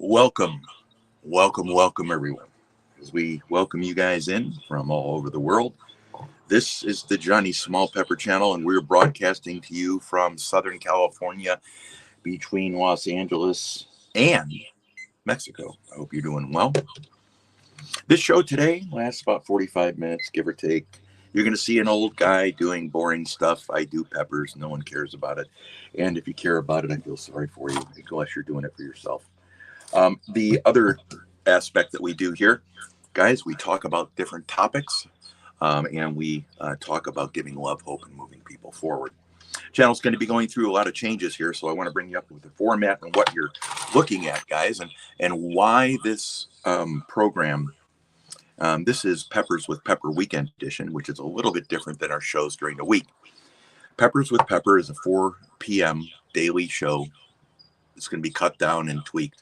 Welcome, welcome, everyone. As we welcome you guys in from all over the world, this is the Johnny Small Pepper Channel, and we're broadcasting to you from Southern California between Los Angeles and Mexico. I hope you're doing well. This show today lasts about 45 minutes, give or take. You're going to see an old guy doing boring stuff. I do peppers. No one cares about it. And if you care about it, I feel sorry for you, unless you're doing it for yourself. The other aspect that we do here, guys, we talk about different topics, and we talk about giving love, hope, and moving people forward. Channel's going to be going through a lot of changes here, so I want to bring you up with the format and what you're looking at, guys, and why this program. This is Peppers with Pepper Weekend Edition, which is a little bit different than our shows during the week. Peppers with Pepper is a 4 p.m. daily show. It's going to be cut down and tweaked.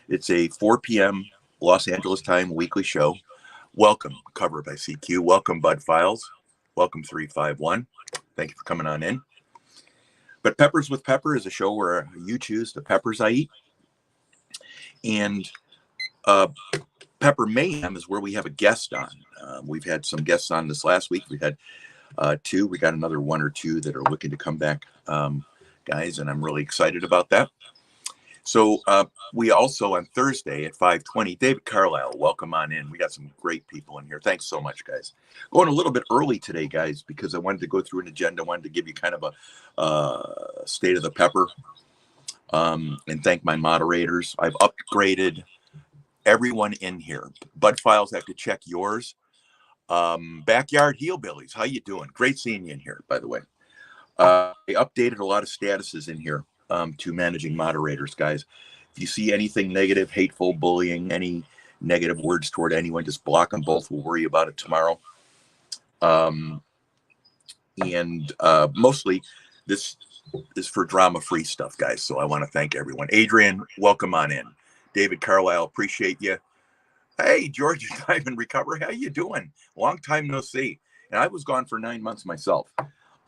It's a 4 p.m. Los Angeles time weekly show. Welcome, covered by CQ. Welcome, Bud Files. Welcome, 351. Thank you for coming on in. But Peppers with Pepper is a show where you choose the peppers I eat. And Pepper Mayhem is where we have a guest on. We've had some guests on this last week. We had 2. We got another 1 or 2 that are looking to come back, guys, and I'm really excited about that. So we also, on Thursday at 5:20, David Carlisle, welcome on in. We got some great people in here. Thanks so much, guys. Going a little bit early today, guys, because I wanted to go through an agenda. I wanted to give you kind of a state of the pepper, and thank my moderators. I've upgraded everyone in here. Bud Files, I have to check yours. Backyard Hillbillies, how you doing? Great seeing you in here, by the way. I updated a lot of statuses in here to managing moderators, guys. If you see anything negative, hateful, bullying, any negative words toward anyone, just block them both. We'll worry about it tomorrow. Mostly this is for drama-free stuff, guys. So I want to thank everyone. Adrian, welcome on in. David Carlisle, appreciate you. Hey, George Diamond Recovery, how you doing? Long time no see. And I was gone for 9 months myself.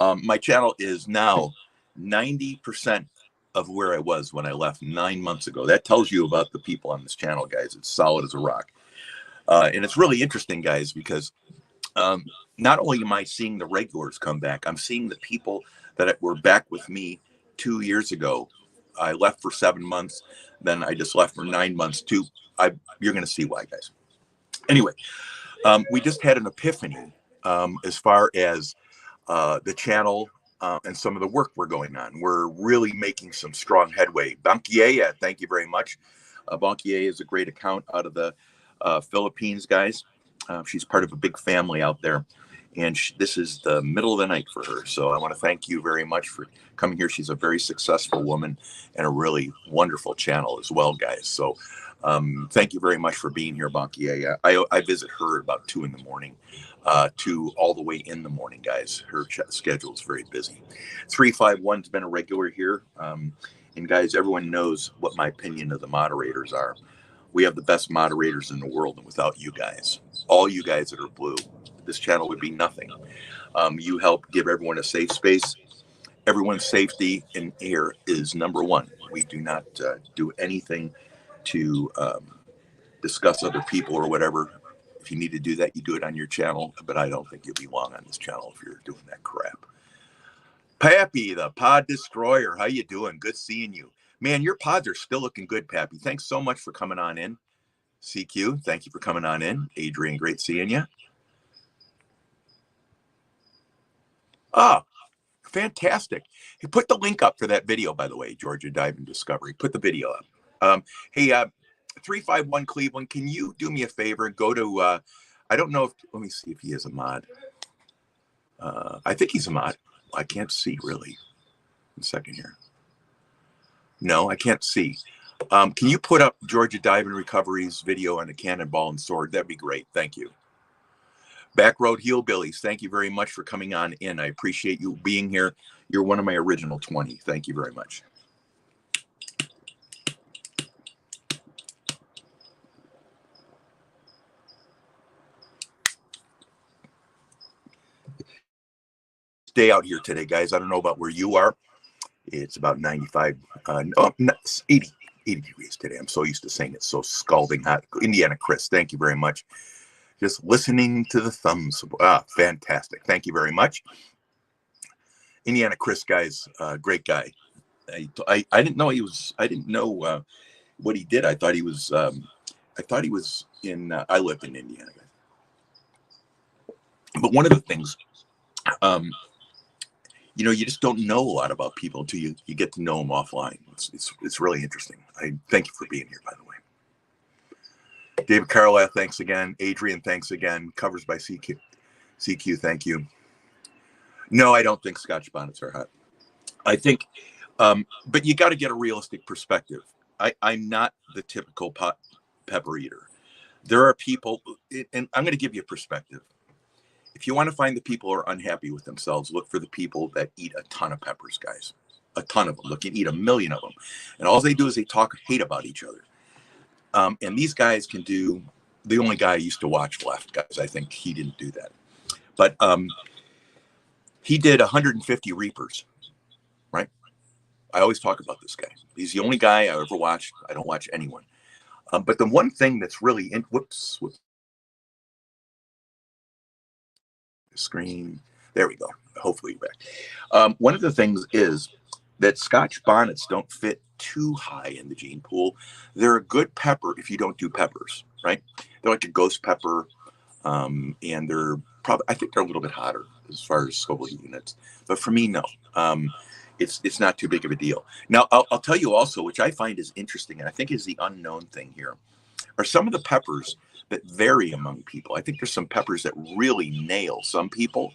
My channel is now 90% of where I was when I left 9 months ago. That tells you about the people on this channel, guys. It's solid as a rock. And it's really interesting, guys, because not only am I seeing the regulars come back, I'm seeing the people that were back with me 2 years ago. I left for 7 months. Then I just left for 9 months too. You're going to see why, guys. Anyway, we just had an epiphany as far as the channel and some of the work we're going on. We're really making some strong headway. Bankier, thank you very much. Bankier is a great account out of the Philippines, guys. She's part of a big family out there. And this is the middle of the night for her. So I want to thank you very much for coming here. She's a very successful woman and a really wonderful channel as well, guys. So thank you very much for being here, Bankier. I visit her at about 2 in the morning, 2 all the way in the morning, guys. Her schedule is very busy. 351's been a regular here. And guys, everyone knows what my opinion of the moderators are. We have the best moderators in the world, and without you guys, all you guys that are blue, this channel would be nothing. You help give everyone a safe space. Everyone's safety in here is number one. We do not do anything to discuss other people or whatever. If you need to do that, you do it on your channel, but I don't think you'll be long on this channel if you're doing that crap. Pappy, the Pod Destroyer, how you doing? Good seeing you. Man, your pods are still looking good, Pappy. Thanks so much for coming on in. CQ, thank you for coming on in. Adrian, great seeing you. Ah, fantastic. Hey, put the link up for that video, by the way, Georgia Diving Discovery. Put the video up. Hey, 351 Cleveland, can you do me a favor and go to, I don't know if, let me see if he is a mod. I think he's a mod. I can't see really. 1 second here. No, I can't see. Can you put up Georgia Diving Recovery's video on the Cannonball and Sword? That'd be great. Thank you. Backroad Hillbillies, thank you very much for coming on in. I appreciate you being here. You're one of my original 20. Thank you very much. Day out here today, guys. I don't know about where you are. It's about 95, 80, 80 degrees today. I'm so used to saying it's so scalding hot. Indiana Chris, thank you very much. Just listening to the thumbs. Fantastic. Thank you very much. Indiana Chris, guys, great guy. I didn't know he was. I didn't know what he did. I thought he was. In. I lived in Indiana, but one of the things, you just don't know a lot about people until you get to know them offline. It's really interesting. I thank you for being here, by the way. David Carla, thanks again. Adrian, thanks again. Covers by CQ. CQ, thank you. No, I don't think Scotch bonnets are hot. I think, but you got to get a realistic perspective. I'm not the typical pepper eater. There are people, and I'm going to give you a perspective. If you want to find the people who are unhappy with themselves, look for the people that eat a ton of peppers, guys. A ton of them. They can eat 1 million of them. And all they do is they talk hate about each other. And these guys can do, the only guy I used to watch left, guys, I think he didn't do that. But he did 150 Reapers, right? I always talk about this guy. He's the only guy I ever watched. I don't watch anyone. But the one thing that's really, whoops. Screen. There we go. Hopefully you're back. One of the things is that Scotch bonnets don't fit too high in the gene pool. They're a good pepper if you don't do peppers, right? They're like a ghost pepper, and they're probably, I think they're a little bit hotter as far as Scoville units. But for me, no. It's not too big of a deal. Now, I'll tell you also, which I find is interesting, and I think is the unknown thing here, are some of the peppers that vary among people. I think there's some peppers that really nail some people,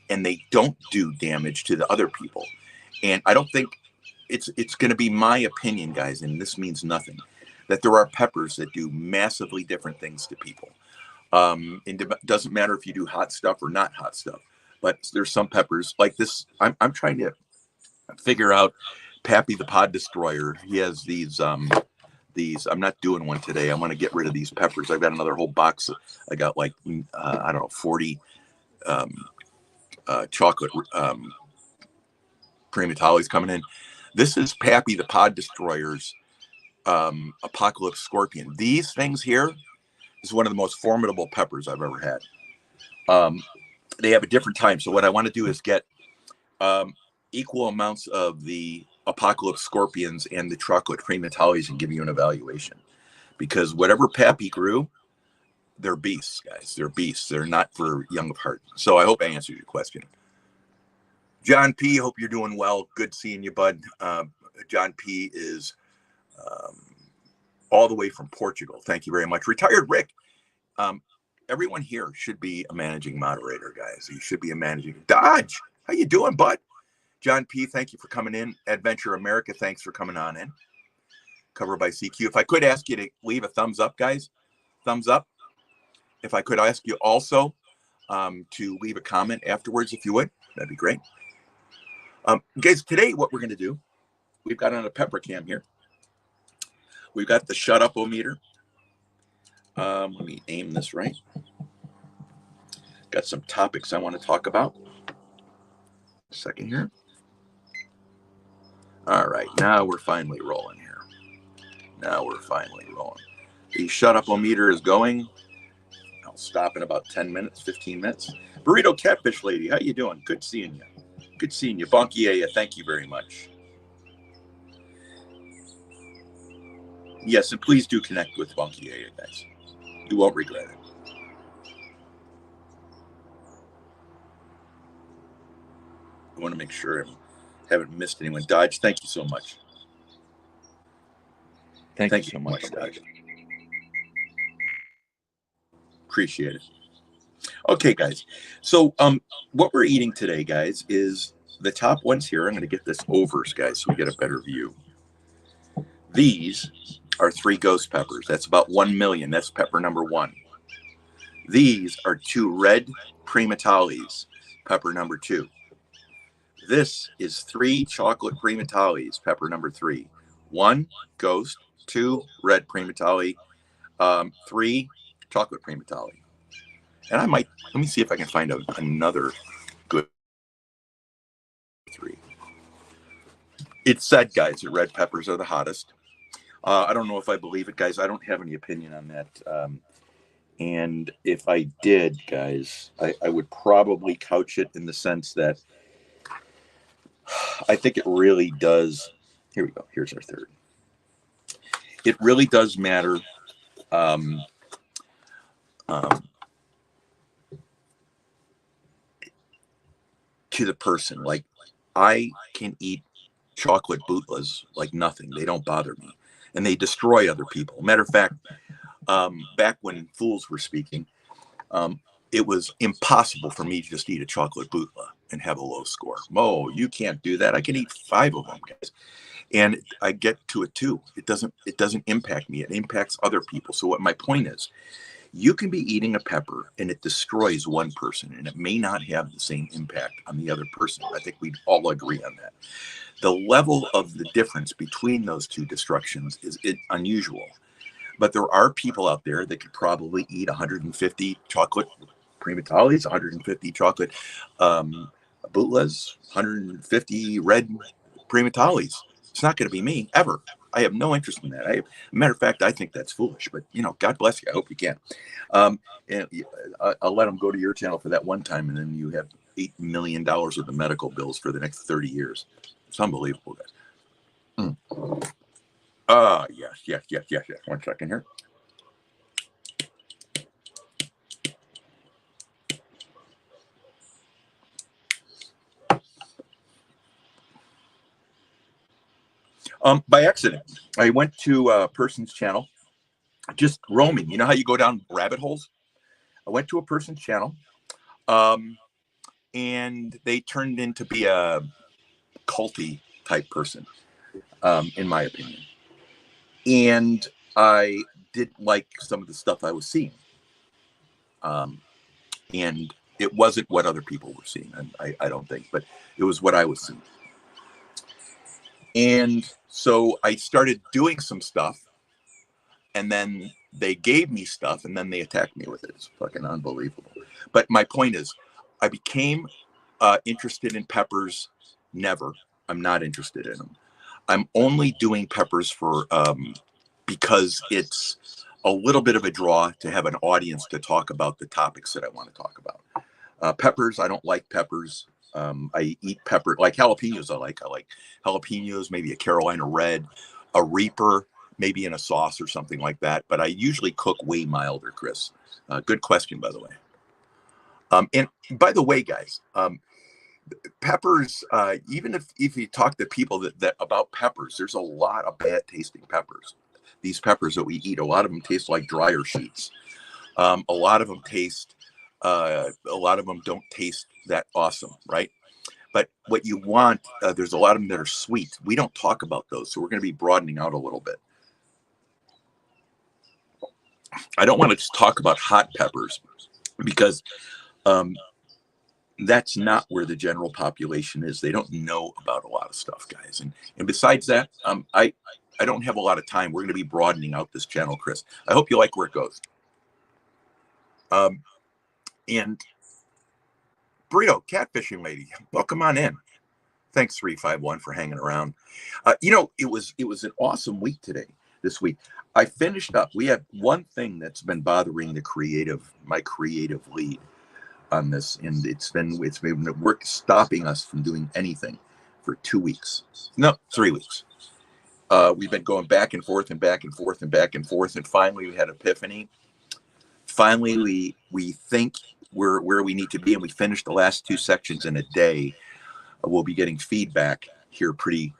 and they don't do damage to the other people. And I don't think it's going to be my opinion, guys, and this means nothing, that there are peppers that do massively different things to people. It doesn't matter if you do hot stuff or not hot stuff, but there's some peppers like this. I'm trying to figure out Pappy the Pod Destroyer. He has these. I'm not doing one today. I want to get rid of these peppers. I've got another whole box. I got like, I don't know, 40 chocolate Primatalis coming in. This is Pappy the Pod Destroyer's Apocalypse Scorpion. These things here is one of the most formidable peppers I've ever had. They have a different time. So what I want to do is get equal amounts of the Apocalypse Scorpions and the chocolate Primatalis and give you an evaluation, because whatever Pappy grew, they're beasts, guys. They're beasts. They're not for young of heart. So I hope I answered your question. John P, hope you're doing well. Good seeing you, bud. John P is all the way from Portugal. Thank you very much. Retired Rick. Everyone here should be a managing moderator, guys. You should be a managing. Dodge, how you doing, bud? John P, thank you for coming in. Adventure America, thanks for coming on in. Covered by CQ. If I could ask you to leave a thumbs up, guys. Thumbs up. If I could ask you also to leave a comment afterwards, if you would, that'd be great. Guys, today what we're going to do, we've got on a pepper cam here. We've got the shut up-o-meter. Let me aim this right. Got some topics I want to talk about. A second here. All right, now we're finally rolling here. Now we're finally rolling. The shut up-o-meter is going. I'll stop in about 10 minutes, 15 minutes. Burrito Catfish Lady, how you doing? Good seeing you. Good seeing you. Bonkiea, thank you very much. Yes, and please do connect with Bonkiea, guys. You won't regret it. I want to make sure I haven't missed anyone. Dodge, thank you so much. Thank you so much, Dodge. Appreciate it. Okay, guys. So what we're eating today, guys, is the top ones here. I'm going to get this overs, guys, so we get a better view. These are 3 ghost peppers. That's about 1 million. That's pepper number 1. These are 2 red Primatalis, pepper number 2. This is 3 chocolate Primatalis, pepper number 3. 1 ghost, 2 red Primatali, 3 chocolate Primatali. And I might, let me see if I can find another good 3. It's said, guys, that red peppers are the hottest. I don't know if I believe it, guys. I don't have any opinion on that. And if I did, guys, I would probably couch it in the sense that I think it really does. Here we go. Here's our third. It really does matter. Um, um, to the person. Like, I can eat chocolate bootlas like nothing. They don't bother me, and they destroy other people. Matter of fact, back when fools were speaking, um, it was impossible for me to just eat a chocolate bootla and have a low score. Oh, you can't do that. I can eat 5 of them, guys, and I get to it too. It doesn't impact me. It impacts other people. So what my point is, you can be eating a pepper and it destroys one person, and it may not have the same impact on the other person. I think we'd all agree on that. The level of the difference between those two destructions is unusual. But there are people out there that could probably eat 150 chocolate primitalis, 150 chocolate bootlas, 150 red primitalis. It's not going to be me ever. I have no interest in that. Matter of fact, I think that's foolish. But God bless you. I hope you can. And I'll let them go to your channel for that one time, and then you have $8 million worth of medical bills for the next 30 years. It's unbelievable, guys. Yes. 1 second here. By accident, I went to a person's channel, just roaming. You know how you go down rabbit holes? I went to a person's channel, and they turned into be a culty type person, in my opinion. And I didn't like some of the stuff I was seeing. And it wasn't what other people were seeing, and I don't think, but it was what I was seeing. And so I started doing some stuff, and then they gave me stuff, and then they attacked me with it. It's fucking unbelievable. But my point is, I became interested in peppers. Never. I'm not interested in them. I'm only doing peppers for because it's a little bit of a draw to have an audience to talk about the topics that I want to talk about. Peppers, I don't like peppers. I eat pepper, like jalapenos. I like jalapenos, maybe a Carolina Red, a Reaper, maybe in a sauce or something like that. But I usually cook way milder, Chris. Good question, by the way. And by the way, guys, peppers, even if you talk to people that about peppers, there's a lot of bad tasting peppers. These peppers that we eat, a lot of them taste like dryer sheets. A lot of them don't taste that awesome, right? But what you want, there's a lot of them that are sweet. We don't talk about those, so we're going to be broadening out a little bit. I don't want to just talk about hot peppers because that's not where the general population is. They don't know about a lot of stuff, guys. And besides that, I don't have a lot of time. We're going to be broadening out this channel, Chris. I hope you like where it goes. And Burrito, catfishing lady, welcome on in. Thanks 351 for hanging around. It was an awesome week today. This week I finished up. We have one thing that's been bothering my creative lead on this, and it's been work stopping us from doing anything for 2 weeks. No, 3 weeks. We've been going back and forth and back and forth and back and forth, and finally we had epiphany. Finally, we think we're where we need to be, and we finished the last 2 sections in a day. We'll be getting feedback here pretty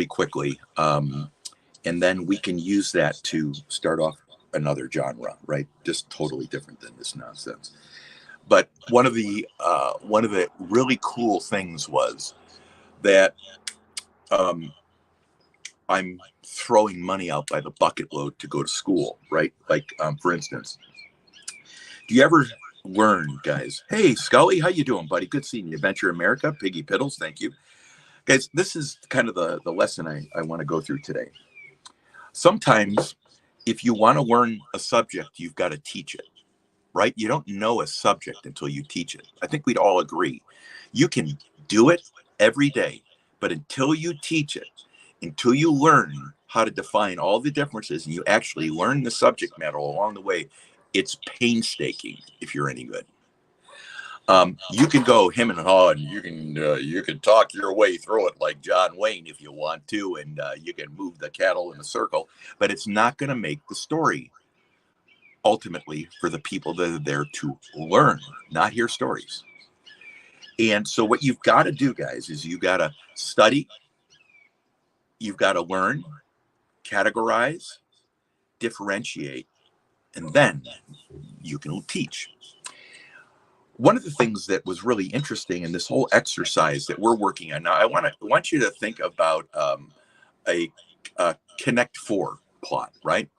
quickly, and then we can use that to start off another genre, right? Just totally different than this nonsense. But one of the really cool things was that I'm throwing money out by the bucket load to go to school, right? Like, for instance, do you ever learn, guys? Hey, Scully, how you doing, buddy? Good seeing you. Adventure America, Piggy Piddles, thank you. Guys, this is kind of the lesson I want to go through today. Sometimes, if you want to learn a subject, you've got to teach it, right? You don't know a subject until you teach it. I think we'd all agree. You can do it every day, but until you teach it, until you learn how to define all the differences and you actually learn the subject matter along the way, it's painstaking if you're any good. You can go him and haw, and you can talk your way through it like John Wayne if you want to, and you can move the cattle in a circle, but it's not going to make the story ultimately for the people that are there to learn, not hear stories. And so what you've got to do, guys, is you got to study, you've got to learn, categorize, differentiate, and then you can teach. One of the things that was really interesting in this whole exercise that we're working on now, I want you to think about a Connect Four plot, right?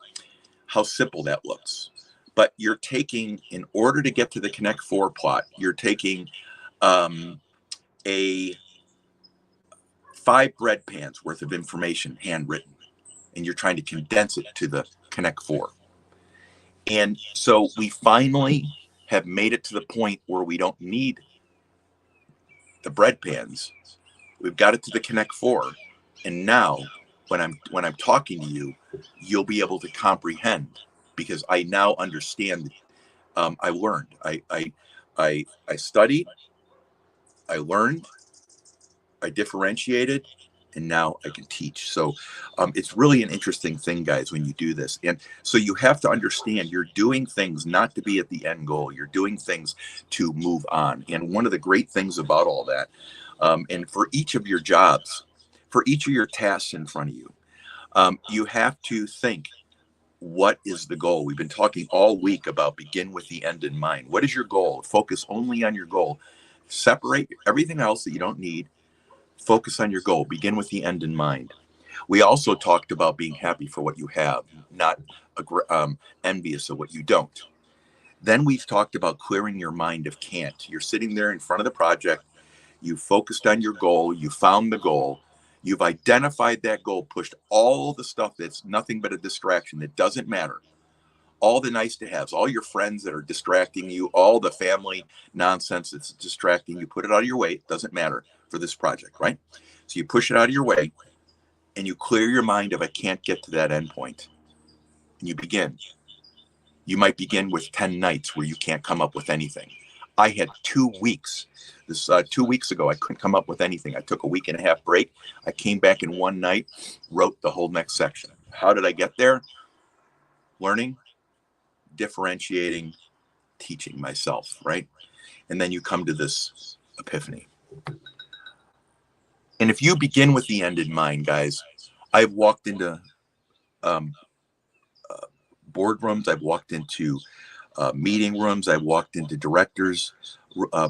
How simple that looks. But you're taking, in order to get to the Connect Four plot, you're taking a 5 bread pans worth of information handwritten, and you're trying to condense it to the Connect Four. And so we finally have made it to the point where we don't need the bread pans. We've got it to the Connect Four, and now when I'm talking to you, you'll be able to comprehend because I now understand. I learned. I studied. I learned. I differentiated, and now I can teach. So it's really an interesting thing, guys, when you do this. And so you have to understand you're doing things not to be at the end goal. You're doing things to move on. And one of the great things about all that, and for each of your jobs, for each of your tasks in front of you, you have to think, what is the goal? We've been talking all week about begin with the end in mind. What is your goal? Focus only on your goal. Separate everything else that you don't need. Focus on your goal. Begin with the end in mind. We also talked about being happy for what you have, not envious of what you don't. Then we've talked about clearing your mind of can't. You're sitting there in front of the project. You focused on your goal. You found the goal. You've identified that goal, pushed all the stuff that's nothing but a distraction that doesn't matter. All the nice to haves, all your friends that are distracting you, all the family nonsense that's distracting you, put it out of your way. It doesn't matter for this project, right? So you push it out of your way and you clear your mind of I can't get to that end point. And you begin. You might begin with 10 nights where you can't come up with anything. I had 2 weeks. This 2 weeks ago, I couldn't come up with anything. I took a week and a half break. I came back in one night, wrote the whole next section. How did I get there? Learning, differentiating, teaching myself, right? And then you come to this epiphany. And if you begin with the end in mind, guys, I've walked into boardrooms, I've walked into meeting rooms, I've walked into directors,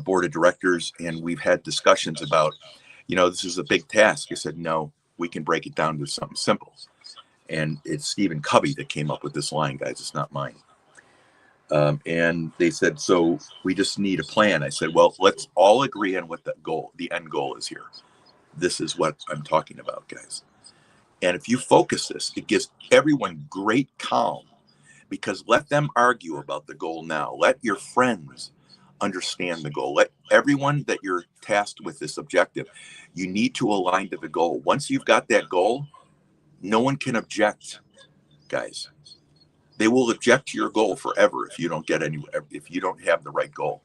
board of directors, and we've had discussions about, this is a big task. I said, no, we can break it down to something simple. And it's Stephen Covey that came up with this line, guys. It's not mine. And they said, so we just need a plan. I said, well, let's all agree on what the end goal is here. This is what I'm talking about, guys. And if you focus this, it gives everyone great calm, because let them argue about the goal now. Let your friends understand the goal. Let everyone that you're tasked with this objective, you need to align to the goal. Once you've got that goal, no one can object, guys. They will object to your goal forever if you don't get anywhere, if you don't have the right goal.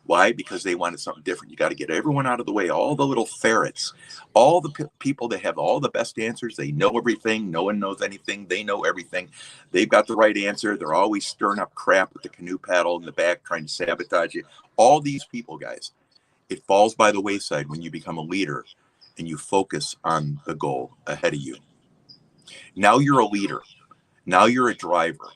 Why? Because they wanted something different. You got to get everyone out of the way, all the little ferrets, all the people that have all the best answers. They know everything. No one knows anything. They know everything. They've got the right answer. They're always stirring up crap with the canoe paddle in the back, trying to sabotage you. All these people, guys, it falls by the wayside when you become a leader and you focus on the goal ahead of you. Now you're a leader. Now you're a driver.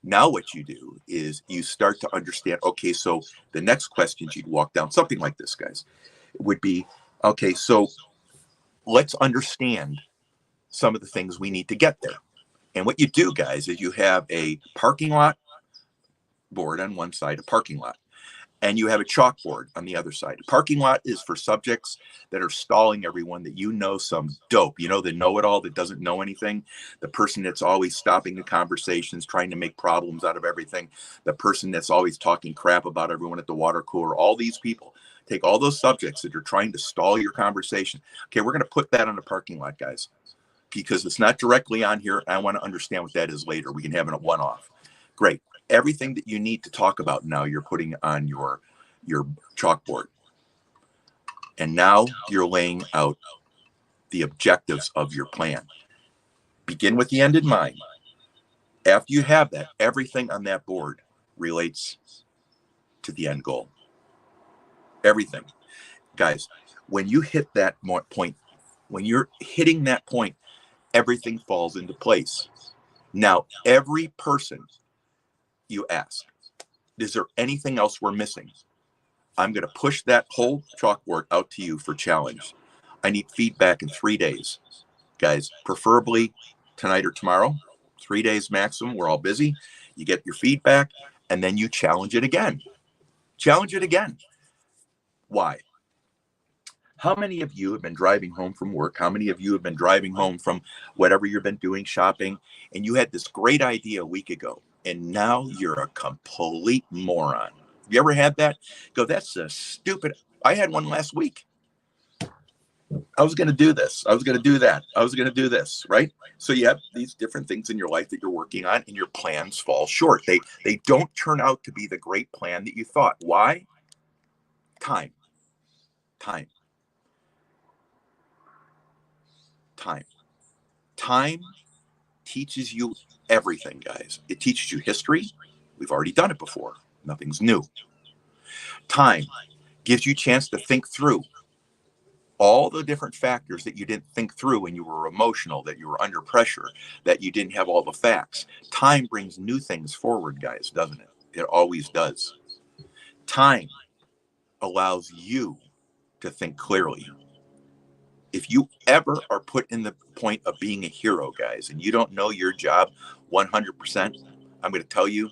Now what you do is you start to understand, okay, so the next questions you'd walk down, something like this, guys, would be, okay, so let's understand some of the things we need to get there. And what you do, guys, is you have a parking lot board on one side, a parking lot, and you have a chalkboard on the other side. A parking lot is for subjects that are stalling everyone, that some dope, the know-it-all that doesn't know anything, the person that's always stopping the conversations, trying to make problems out of everything, the person that's always talking crap about everyone at the water cooler. All these people, take all those subjects that are trying to stall your conversation. Okay, we're going to put that on the parking lot, guys. because it's not directly on here. I want to understand what that is later. We can have it a one-off. Great. Everything that you need to talk about now, you're putting on your chalkboard. And now you're laying out the objectives of your plan. Begin with the end in mind. After you have that, everything on that board relates to the end goal. Everything. Guys, when you hit that point, when you're hitting that point, everything falls into place. Now, every person you ask, is there anything else we're missing? I'm going to push that whole chalkboard out to you for challenge. I need feedback in 3 days. Guys, preferably tonight or tomorrow, 3 days maximum. We're all busy. You get your feedback, and then you challenge it again. Challenge it again. Why? How many of you have been driving home from work? How many of you have been driving home from whatever you've been doing, shopping, and you had this great idea a week ago, and now you're a complete moron? Have you ever had that? Go, that's a stupid. I had one last week. I was going to do this. I was going to do that. I was going to do this, right? So you have these different things in your life that you're working on, and your plans fall short. They don't turn out to be the great plan that you thought. Why? Time. Time. Time. Time teaches you everything, guys. It teaches you history. We've already done it before. Nothing's new. Time gives you a chance to think through all the different factors that you didn't think through when you were emotional, that you were under pressure, that you didn't have all the facts. Time brings new things forward, guys, doesn't it? It always does. Time allows you to think clearly. If you ever are put in the point of being a hero, guys, and you don't know your job 100%, I'm going to tell you,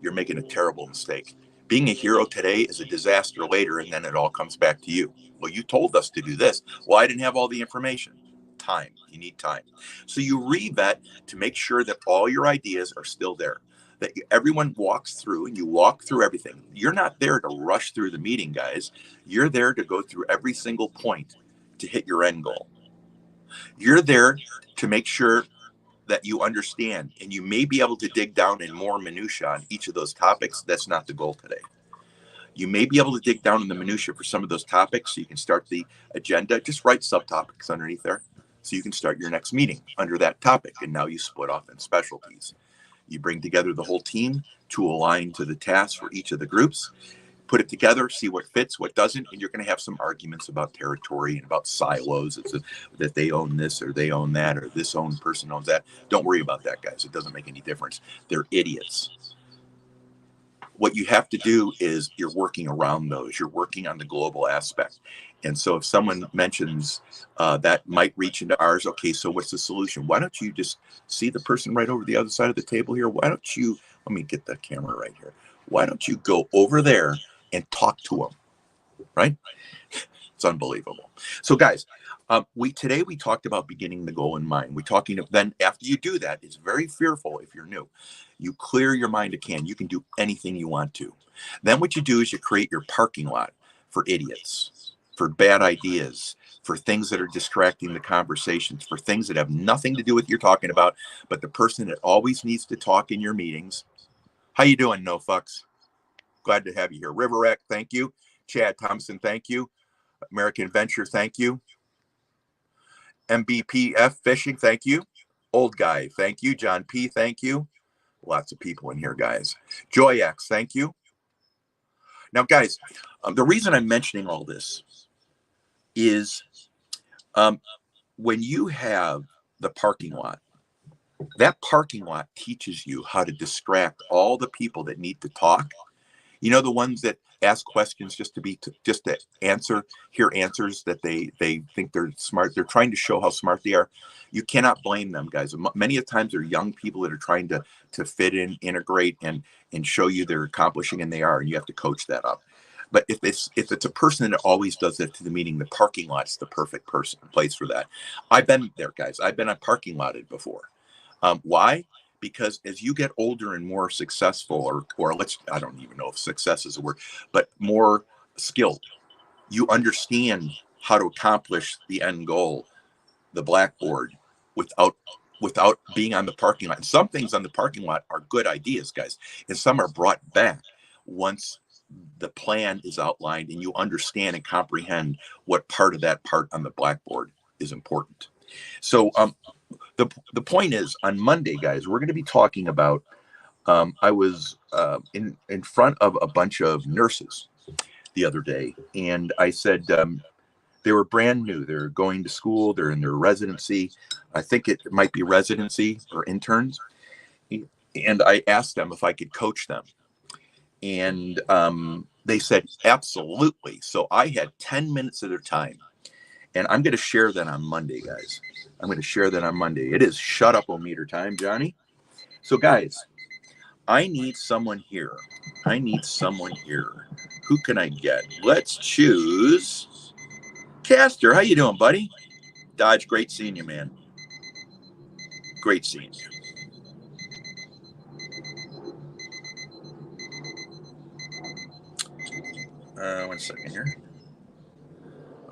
you're making a terrible mistake. Being a hero today is a disaster later, and then it all comes back to you. Well, you told us to do this. Well, I didn't have all the information. Time. You need time. So you re-vet to make sure that all your ideas are still there, that everyone walks through, and you walk through everything. You're not there to rush through the meeting, guys. You're there to go through every single point to hit your end goal. You're there to make sure that you understand, and you may be able to dig down in more minutia on each of those topics. That's not the goal today. You may be able to dig down in the minutia for some of those topics so you can start the agenda. Just write subtopics underneath there so you can start your next meeting under that topic. And now you split off in specialties. You bring together the whole team to align to the tasks for each of the groups. Put it together, see what fits, what doesn't, and you're going to have some arguments about territory and about silos. It's that they own this or they own that or this person owns that. Don't worry about that, guys. It doesn't make any difference. They're idiots. What you have to do is you're working around those. You're working on the global aspect. And so if someone mentions that might reach into ours, okay, so what's the solution? Why don't you just see the person right over the other side of the table here? Why don't you, let me get the camera right here. Why don't you go over there and talk to them, right? It's unbelievable. So guys, today we talked about beginning the goal in mind. Then after you do that, it's very fearful if you're new. You clear your mind again. You can do anything you want to. Then what you do is you create your parking lot for idiots, for bad ideas, for things that are distracting the conversations, for things that have nothing to do with what you're talking about, but the person that always needs to talk in your meetings. How you doing, No Fucks? Glad to have you here. Riverwreck, thank you. Chad Thompson, thank you. American Venture, thank you. MBPF Fishing, thank you. Old Guy, thank you. John P, thank you. Lots of people in here, guys. JoyX, thank you. Now, guys, the reason I'm mentioning all this is when you have the parking lot, that parking lot teaches you how to distract all the people that need to talk. You know, the ones that ask questions just to hear answers that they think they're smart. They're trying to show how smart they are. You cannot blame them, guys. Many of the times they're young people that are trying to fit in, integrate, and show you they're accomplishing, and they are, and you have to coach that up. But if it's a person that always does that to the meeting, the parking lot's the perfect place for that. I've been there, guys. I've been a parking lotted before. Why? Because as you get older and more successful, or I don't even know if success is a word, but more skilled, you understand how to accomplish the end goal, the blackboard, without being on the parking lot. And some things on the parking lot are good ideas, guys, and some are brought back once the plan is outlined and you understand and comprehend what part of that part on the blackboard is important. So the point is, on Monday, guys, we're going to be talking about I was in front of a bunch of nurses the other day, and I said they were brand new. They're going to school. They're in their residency. I think it might be residency or interns. And I asked them if I could coach them. And they said, absolutely. So I had 10 minutes of their time. And I'm going to share that on Monday, guys. I'm going to share that on Monday. It is shut up -o-meter time, Johnny. So, guys, I need someone here. I need someone here. Who can I get? Let's choose Castor. How you doing, buddy? Dodge, great seeing you, man. Great seeing you. One second here.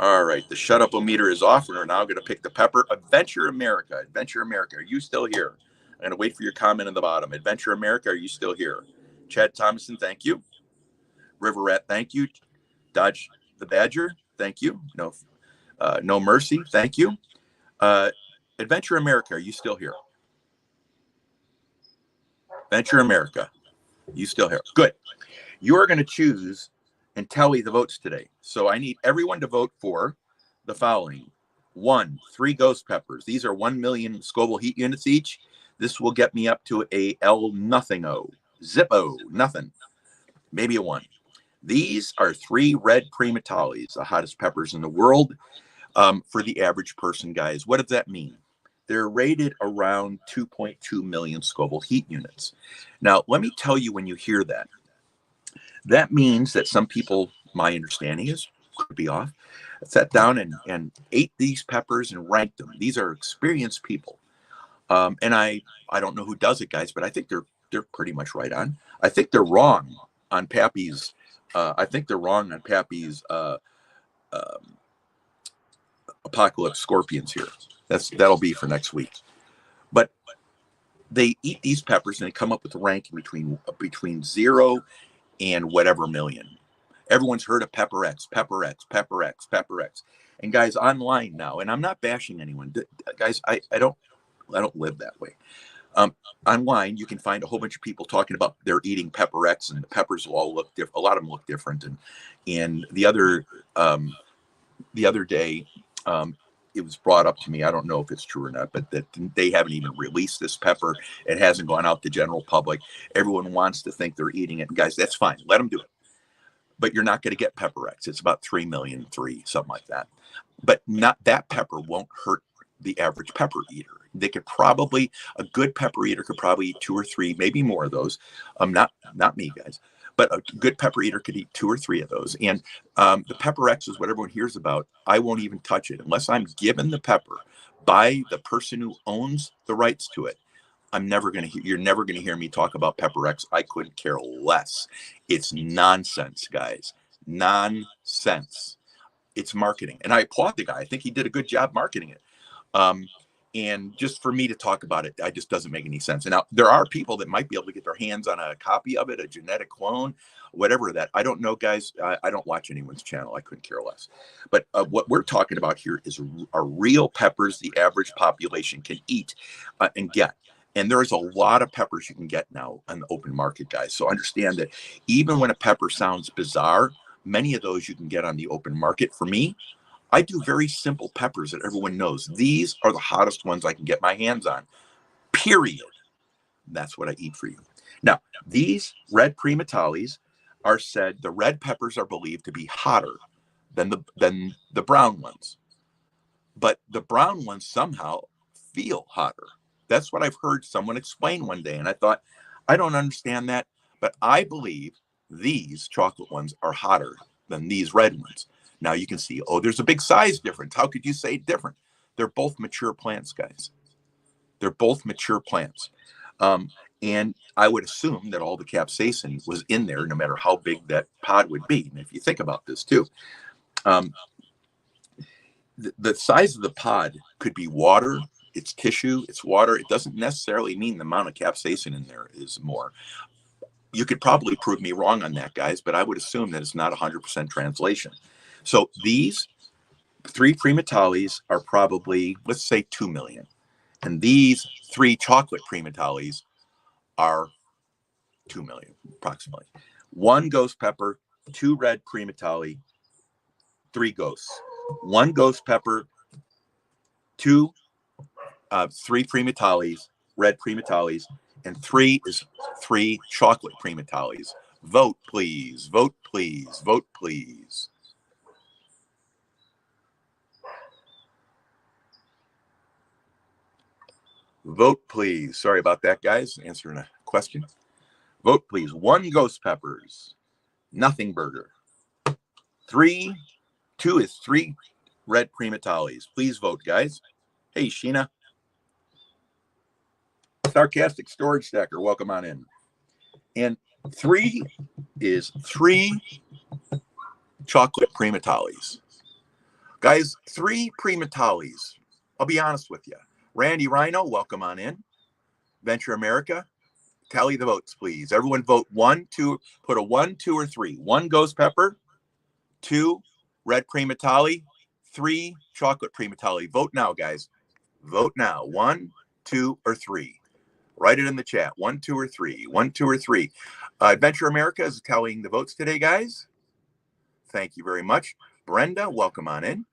All right, the shut up -o-meter is off. We're now going to pick the pepper. Adventure America. Adventure America, are you still here? I'm going to wait for your comment in the bottom. Adventure America, are you still here? Chad Thomason, thank you. River Rat, thank you. Dodge the Badger, thank you. No Mercy, thank you. Adventure America, are you still here? Adventure America, you still here? Good. You are going to choose and tally the votes today. So I need everyone to vote for the following. 1, 3 ghost peppers. These are 1 million Scoville heat units each. This will get me up to a L nothing O. Zippo, nothing. Maybe a 1. These are 3 red primatalis, the hottest peppers in the world for the average person, guys. What does that mean? They're rated around 2.2 million Scoville heat units. Now, let me tell you, when you hear that, that means that some people, my understanding is, could be off, sat down and ate these peppers and ranked them. These are experienced people. And I don't know who does it, guys, but I think they're pretty much right on. I think they're wrong on Pappy's. Apocalypse Scorpions here. That'll be for next week. But they eat these peppers and they come up with a ranking between 0 and whatever million. Everyone's heard of Pepper X, Pepper X, Pepper X, Pepper X. And guys, online now, and I'm not bashing anyone, guys. I don't live that way. Online, you can find a whole bunch of people talking about they're eating Pepper X, and the peppers will all look different. A lot of them look different. And the other day, it was brought up to me. I don't know if it's true or not, but that they haven't even released this pepper. It hasn't gone out to general public. Everyone wants to think they're eating it. And guys, that's fine. Let them do it. But you're not going to get Pepper X. It's about 3 million, something like that. But not that pepper won't hurt the average pepper eater. They could probably, a good pepper eater could probably eat 2 or 3, maybe more of those. Not me, guys. But a good pepper eater could eat 2 or 3 of those. And the Pepper X is what everyone hears about. I won't even touch it unless I'm given the pepper by the person who owns the rights to it. You're never going to hear me talk about Pepper X. I couldn't care less. It's nonsense, guys. Nonsense. It's marketing. And I applaud the guy. I think he did a good job marketing it. And just for me to talk about it, it just doesn't make any sense. And now there are people that might be able to get their hands on a copy of it, a genetic clone, whatever that. I don't know, guys. I don't watch anyone's channel. I couldn't care less. But what we're talking about here are real peppers the average population can eat and get. And there's a lot of peppers you can get now on the open market, guys. So understand that even when a pepper sounds bizarre, many of those you can get on the open market. For me, I do very simple peppers that everyone knows. These are the hottest ones I can get my hands on, period. That's what I eat for you. Now, these red primatalis are said, the red peppers are believed to be hotter than the brown ones. But the brown ones somehow feel hotter. That's what I've heard someone explain one day. And I thought, I don't understand that. But I believe these chocolate ones are hotter than these red ones. Now you can see, there's a big size difference. How could you say different? They're both mature plants, guys. They're both mature plants. And I would assume that all the capsaicin was in there, no matter how big that pod would be. And if you think about this too, the size of the pod could be water it's tissue, it's water. It doesn't necessarily mean the amount of capsaicin in there is more. You could probably prove me wrong on that, guys, but I would assume that it's not 100% translation. So these 3 Primitalis are probably, let's say, 2 million. And these 3 chocolate Primitalis are 2 million, approximately. 1 ghost pepper, 2 red Primitali, 3 ghosts. 1 ghost pepper, 3 Primitalis, red Primitalis, and 3 is 3 chocolate Primitalis. Vote, please. Vote, please. Vote, please. Vote, please. Sorry about that, guys. Answering a question. Vote, please. 1 ghost peppers, nothing burger. 2 is 3 red Primitalis. Please vote, guys. Hey, Sheena. Sarcastic Storage Stacker, welcome on in. And 3 is 3 chocolate Primitalis. Guys, 3 Primitalis. I'll be honest with you. Randy Rhino, welcome on in. Venture America, tally the votes, please. Everyone vote 1, 2, put a 1, 2, or 3. 1 ghost pepper, 2 red Primitali, 3 chocolate Primitali. Vote now, guys. Vote now. 1, 2, or 3. Write it in the chat. 1, 2, or 3. 1, 2, or 3. Adventure America is tallying the votes today, guys. Thank you very much. Brenda, welcome on in.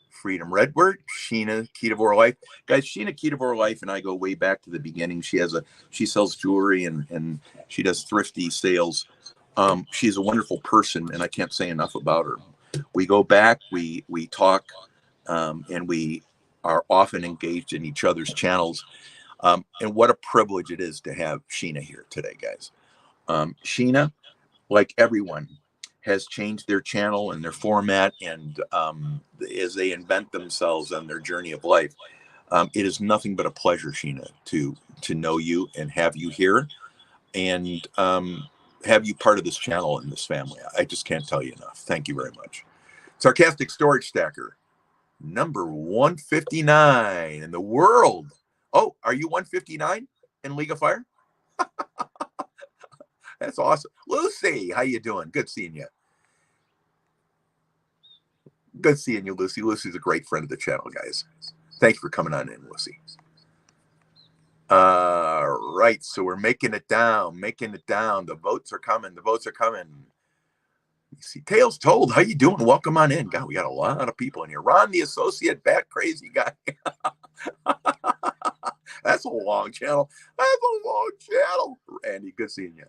Freedom Redword, Sheena Ketovore Life. Guys, Sheena Ketovore Life and I go way back to the beginning. She sells jewelry and she does thrifty sales. She's a wonderful person, and I can't say enough about her. We go back, we talk, and we are often engaged in each other's channels. And what a privilege it is to have Sheena here today, guys. Sheena, like everyone, has changed their channel and their format, and as they invent themselves on their journey of life, it is nothing but a pleasure, Sheena, to know you and have you here, and have you part of this channel and this family. I just can't tell you enough. Thank you very much. Sarcastic Storage Stacker, number 159 in the world. Oh, are you 159 in League of Fire? That's awesome. Lucy, how you doing? Good seeing you. Good seeing you, Lucy. Lucy's a great friend of the channel, guys. Thanks for coming on in, Lucy. Right, so we're making it down. The votes are coming. You see, Tales Told, how you doing? Welcome on in. God, we got a lot of people in here. Ron, the associate bat crazy guy. That's a long channel. Randy, good seeing you.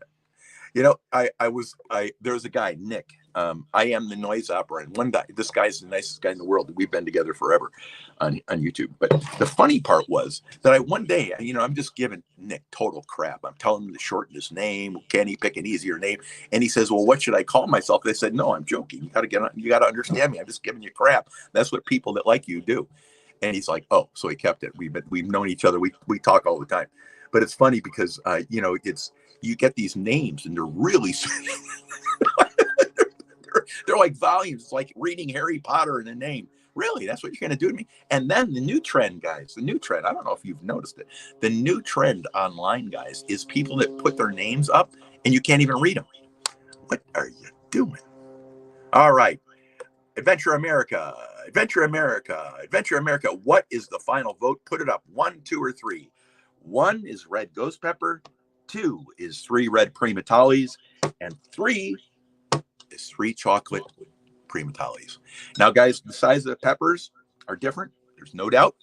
You know, there was a guy, Nick. I am the noise operator. One guy, this guy's the nicest guy in the world. We've been together forever on YouTube. But the funny part was that one day, I'm just giving Nick total crap. I'm telling him to shorten his name. Can he pick an easier name? And he says, well, what should I call myself? They said, no, I'm joking. You got to understand me. I'm just giving you crap. That's what people that like you do. And he's like, oh, so he kept it. We've known each other. We talk all the time. But it's funny because, you get these names and they're really, they're like volumes. It's like reading Harry Potter in a name. Really, that's what you're going to do to me? And then the new trend, guys, I don't know if you've noticed it. The new trend online, guys, is people that put their names up and you can't even read them. What are you doing? All right. Adventure America. What is the final vote? Put it up. 1, 2, or 3. 1 is red ghost pepper. 2 is 3 red Primitalis, and 3 is 3 chocolate Primitalis. Now, guys, the size of the peppers are different. There's no doubt.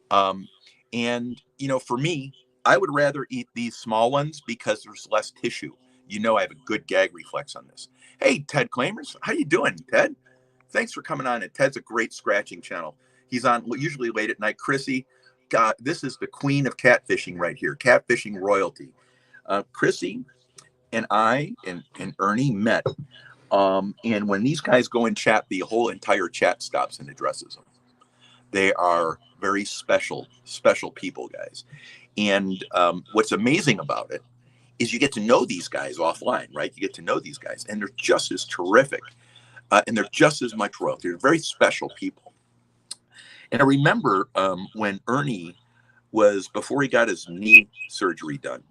And, for me, I would rather eat these small ones because there's less tissue. I have a good gag reflex on this. Hey, Ted Claimers, how you doing, Ted? Thanks for coming on. And Ted's a great scratching channel. He's on usually late at night. Chrissy, God, this is the queen of catfishing right here. Catfishing royalty. Chrissy and I and Ernie met. And when these guys go and chat, the whole entire chat stops and addresses them. They are very special people, guys. And what's amazing about it is you get to know these guys offline, right? You get to know these guys, and they're just as terrific. And they're just as much royalty. They're very special people. And I remember when Ernie was, before he got his knee surgery done,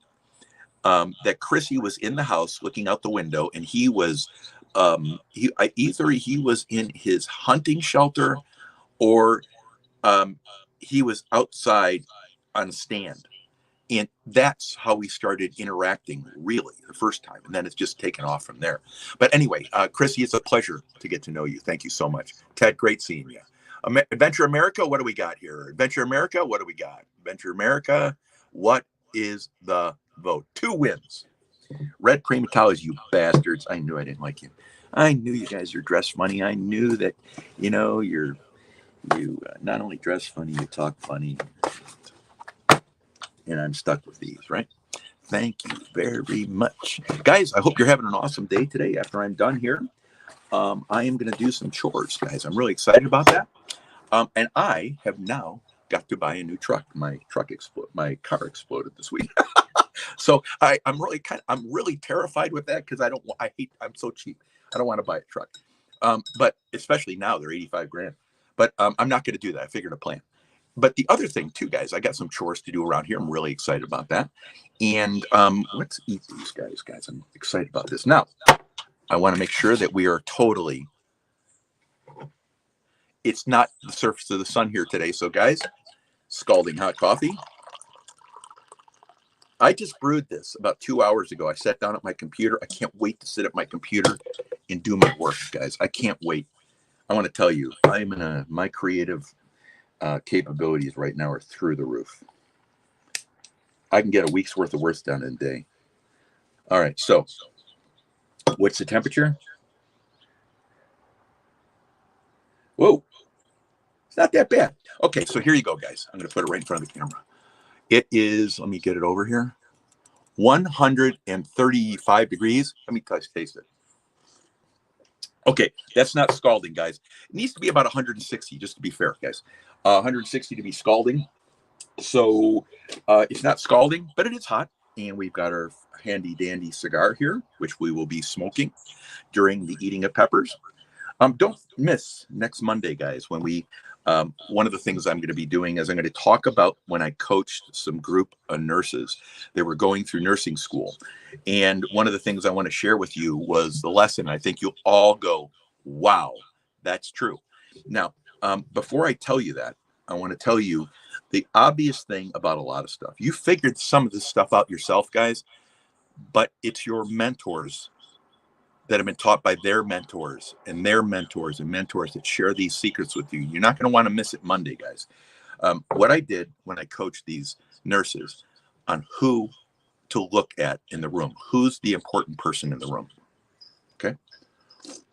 that Chrissy was in the house looking out the window, and he was either he was in his hunting shelter, or he was outside on a stand. And that's how we started interacting, really, the first time. And then it's just taken off from there. But anyway, Chrissy, it's a pleasure to get to know you. Thank you so much. Ted, great seeing you. Adventure America, what do we got here? Adventure America, what do we got? Adventure America, what is the vote? 2 wins. Red Creamatology, you bastards. I knew I didn't like you. I knew you guys are dressed funny. I knew that, you not only dress funny, you talk funny. And I'm stuck with these, right? Thank you very much. Guys, I hope you're having an awesome day today. After I'm done here, I am going to do some chores, guys. I'm really excited about that. And I have now got to buy a new truck. My car exploded this week. So I'm really terrified with that, because I'm so cheap. I don't want to buy a truck. But especially now, they're 85 grand. But I'm not going to do that. I figured a plan. But the other thing too, guys, I got some chores to do around here. I'm really excited about that. And let's eat these guys. I'm excited about this. Now, I want to make sure that we are totally, it's not the surface of the sun here today. So guys, scalding hot coffee. I just brewed this about 2 hours ago. I sat down at my computer. I can't wait to sit at my computer and do my work, guys. I can't wait. I want to tell you, my creative capabilities right now are through the roof. I can get a week's worth of work done in a day. All right, so what's the temperature? Whoa, it's not that bad. Okay, so here you go, guys. I'm going to put it right in front of the camera. It is, let me get it over here, 135 degrees. Let me taste it. Okay, that's not scalding, guys. It needs to be about 160, just to be fair, guys. 160 to be scalding. So it's not scalding, but it is hot. And we've got our handy dandy cigar here, which we will be smoking during the eating of peppers. Don't miss next Monday, guys, when we, one of the things I'm going to be doing is I'm going to talk about when I coached some group of nurses. They were going through nursing school. And one of the things I want to share with you was the lesson. I think you'll all go, wow, that's true. Now, before I tell you that, I want to tell you the obvious thing about a lot of stuff. You figured some of this stuff out yourself, guys, but it's your mentors that have been taught by their mentors and their mentors and mentors that share these secrets with you. You're not going to want to miss it Monday, guys. What I did when I coached these nurses on who to look at in the room, who's the important person in the room. Okay.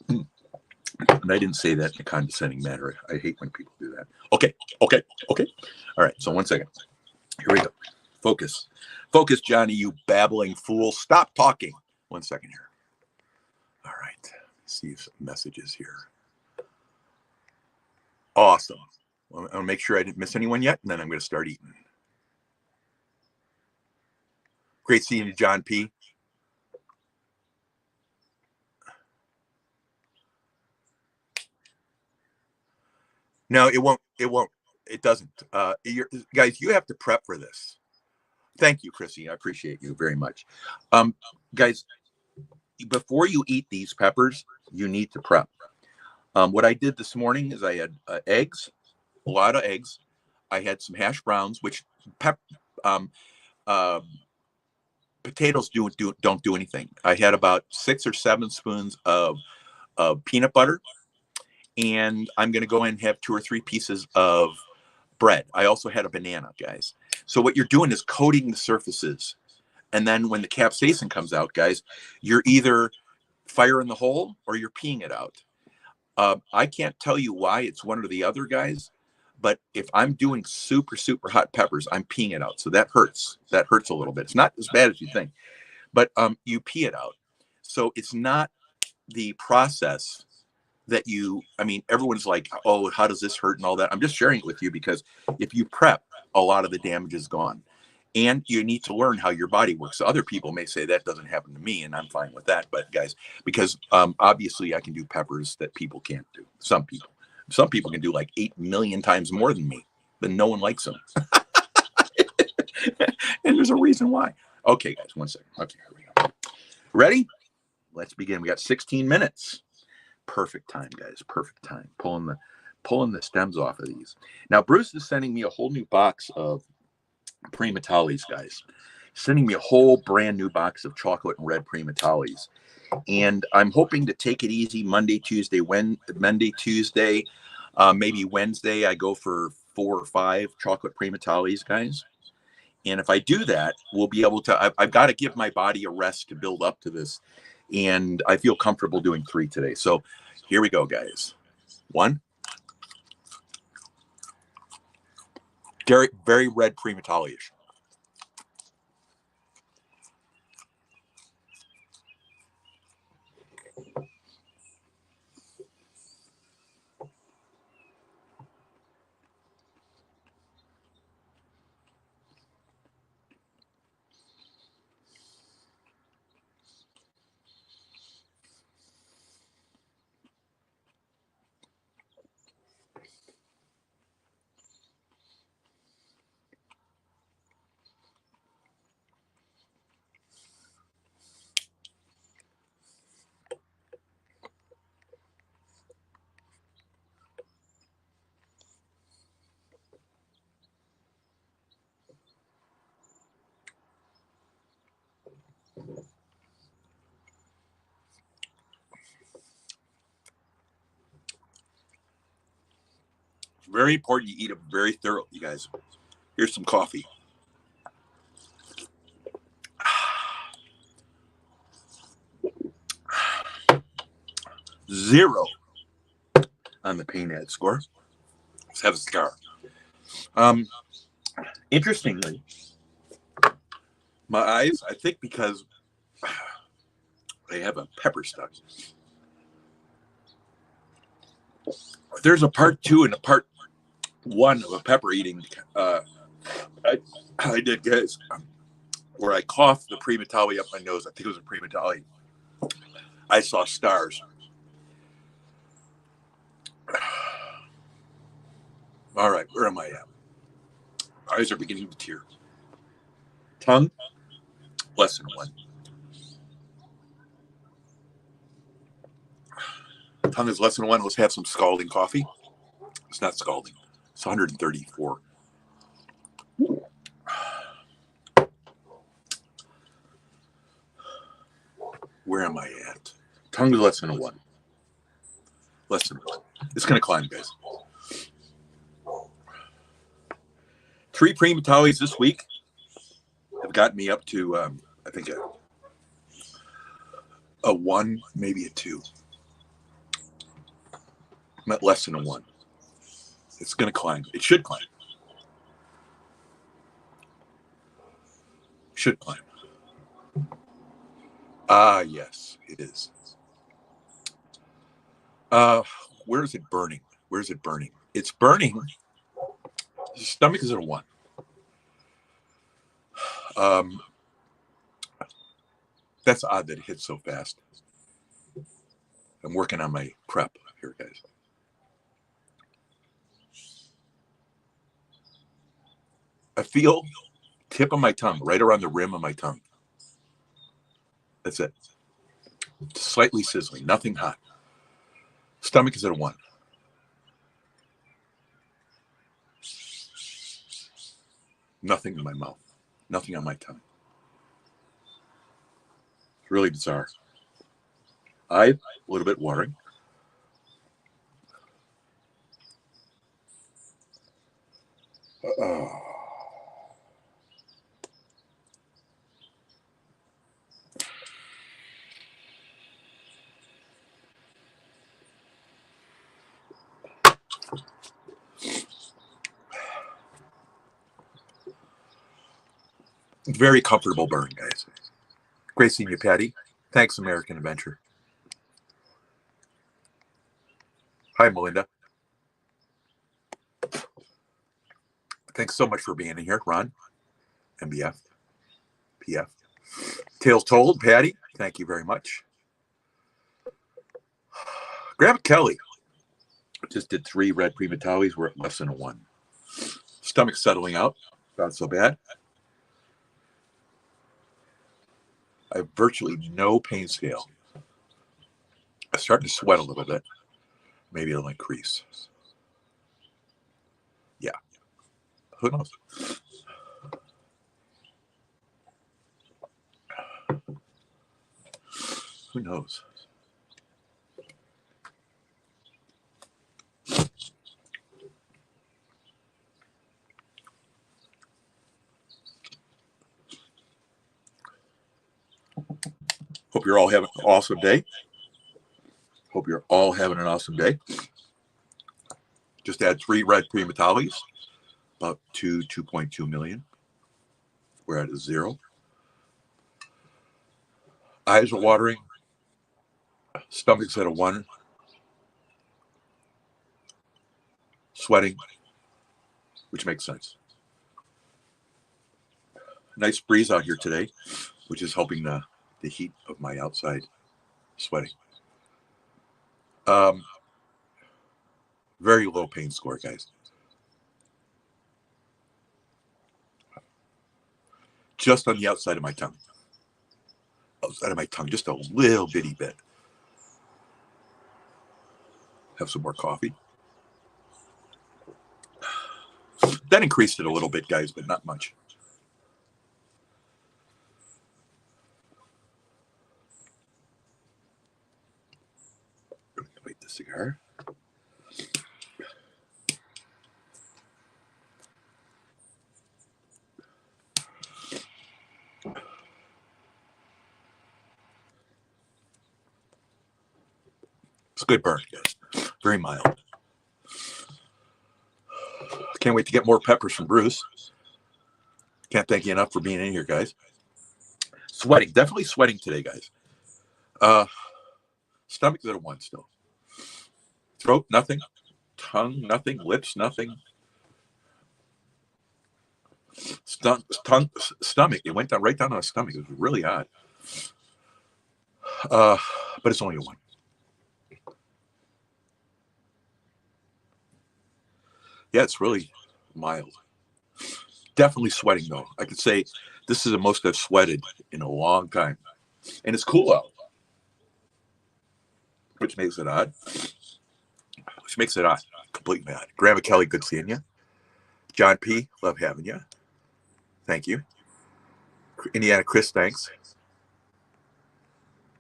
And I didn't say that in a condescending manner. I hate when people do that. Okay. All right. So 1 second. Here we go. Focus, Johnny, you babbling fool. Stop talking. 1 second here. All right. See some messages here. Awesome. Well, I'll make sure I didn't miss anyone yet, and then I'm going to start eating. Great seeing you, John P. No, it won't. It doesn't. Guys, you have to prep for this. Thank you, Chrissy. I appreciate you very much. Guys, before you eat these peppers, you need to prep. What I did this morning is I had eggs, a lot of eggs. I had some hash browns, which potatoes don't do anything. I had about 6 or 7 spoons of peanut butter. And I'm going to go in and have 2 or 3 pieces of bread. I also had a banana, guys. So what you're doing is coating the surfaces. And then when the capsaicin comes out, guys, you're either firing the hole or you're peeing it out. I can't tell you why it's one or the other, guys. But if I'm doing super, super hot peppers, I'm peeing it out. So that hurts. That hurts a little bit. It's not as bad as you think. But you pee it out. So it's not the process that everyone's like, oh, how does this hurt and all that. I'm just sharing it with you because if you prep, a lot of the damage is gone. And you need to learn how your body works. So other people may say that doesn't happen to me, and I'm fine with that. But guys, because obviously I can do peppers that people can't do. Some people, Some people can do like 8 million times more than me, but no one likes them. And there's a reason why. Okay, guys, 1 second. Okay, here we go. Ready? Let's begin. We got 16 minutes. Perfect time, guys. Perfect time. Pulling the stems off of these. Now, Bruce is sending me a whole new box of Primatalis, guys. Sending me a whole brand new box of chocolate and red Primatalis. And I'm hoping to take it easy Monday, Tuesday, maybe Wednesday. I go for 4 or 5 chocolate Primatalis, guys. And if I do that, we'll be able to, I've got to give my body a rest to build up to this. And I feel comfortable doing 3 today. So here we go, guys. 1. Very red Primatali-ish. Very important you eat them very thoroughly, you guys. Here's some coffee. Zero on the pain ad score. Let's have a scar. Interestingly, my eyes, I think because they have a pepper stuck. There's a part 2 and a part 1 of a pepper eating. I did, guys, where I coughed the Primatali up my nose. I think it was a Primatali. I saw stars. All right, where am I at? Eyes are beginning to tear. Tongue, less than 1. Tongue is less than 1. Let's have some scalding coffee. It's not scalding. It's 134. Where am I at? Tongue is less than a 1. Less than 1. It's going to climb, guys. 3 Primatalis this week have gotten me up to, I think, a 1, maybe a 2. I'm at less than a 1. It's going to climb. It should climb. Should climb. Ah, yes, it is. Where is it burning? Where is it burning? It's burning. The stomach is at a 1. That's odd that it hits so fast. I'm working on my prep here, guys. I feel tip of my tongue, right around the rim of my tongue. That's it. Slightly sizzling, nothing hot. Stomach is at a 1. Nothing in my mouth. Nothing on my tongue. It's really bizarre. Eye, a little bit watering. Very comfortable burn, guys. Great seeing you, Patty. Thanks, American Adventure. Hi, Melinda. Thanks so much for being in here, Ron, MBF, PF. Tales Told, Patty, thank you very much. Grab Kelly. Just did 3 red Primatalis. We're at less than a 1. Stomach settling out. Not so bad. I have virtually no pain scale. I'm starting to sweat a little bit. Maybe it'll increase. Yeah. Who knows? Who knows? Hope you're all having an awesome day. Hope you're all having an awesome day. Just had 3 red Primatalis, about 2.2 million. We're at a 0. Eyes are watering. Stomach's at a 1. Sweating, which makes sense. Nice breeze out here today, which is helping the heat of my outside sweating. Very low pain score, guys. Just on the outside of my tongue. Outside of my tongue, just a little bitty bit. Have some more coffee. That increased it a little bit, guys, but not much. Light the cigar. It's a good burn, guys. Very mild. Can't wait to get more peppers from Bruce. Can't thank you enough for being in here, guys. Sweating. Definitely sweating today, guys. Stomach's at a 1 still. Throat, nothing. Tongue, nothing. Lips, nothing. Stomach. It went down right down on the stomach. It was really odd. But it's only a 1. Yeah, it's really mild. Definitely sweating, though. I could say this is the most I've sweated in a long time. And it's cool out, which makes it odd. Completely odd. Grandma Kelly, good seeing you. John P., love having you. Thank you. Indiana Chris, thanks.